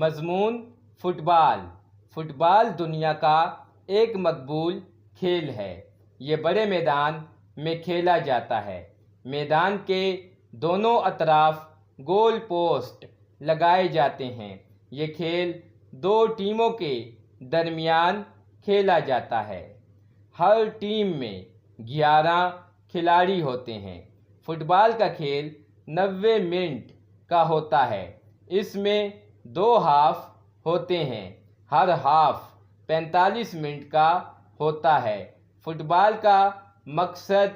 مضمون فٹ بال۔ فٹ بال دنیا کا ایک مقبول کھیل ہے۔ یہ بڑے میدان میں کھیلا جاتا ہے۔ میدان کے دونوں اطراف گول پوسٹ لگائے جاتے ہیں۔ یہ کھیل دو ٹیموں کے درمیان کھیلا جاتا ہے۔ ہر ٹیم میں 11 کھلاڑی ہوتے ہیں۔ فٹ بال کا کھیل 90 منٹ کا ہوتا ہے۔ اس میں 2 ہاف ہوتے ہیں۔ ہر ہاف 45 منٹ کا ہوتا ہے۔ فٹ بال کا مقصد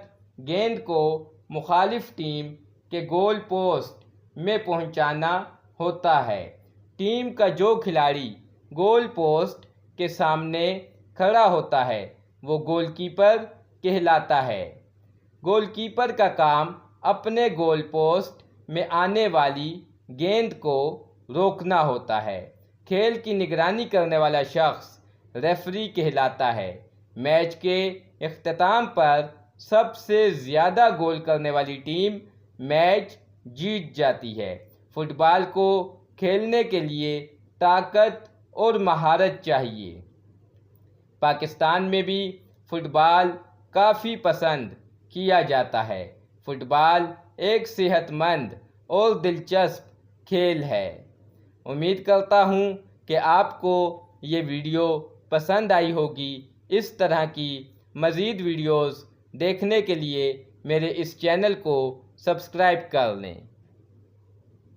گیند کو مخالف ٹیم کے گول پوسٹ میں پہنچانا ہوتا ہے۔ ٹیم کا جو کھلاڑی گول پوسٹ کے سامنے کھڑا ہوتا ہے وہ گول کیپر کہلاتا ہے۔ گول کیپر کا کام اپنے گول پوسٹ میں آنے والی گیند کو روکنا ہوتا ہے۔ کھیل کی نگرانی کرنے والا شخص ریفری کہلاتا ہے۔ میچ کے اختتام پر سب سے زیادہ گول کرنے والی ٹیم میچ جیت جاتی ہے۔ فٹ بال کو کھیلنے کے لیے طاقت اور مہارت چاہیے۔ پاکستان میں بھی فٹ بال کافی پسند کیا جاتا ہے۔ فٹ بال ایک صحت مند اور دلچسپ کھیل ہے۔ امید کرتا ہوں کہ آپ کو یہ ویڈیو پسند آئی ہوگی۔ اس طرح کی مزید ویڈیوز دیکھنے کے لیے میرے اس چینل کو سبسکرائب کر لیں۔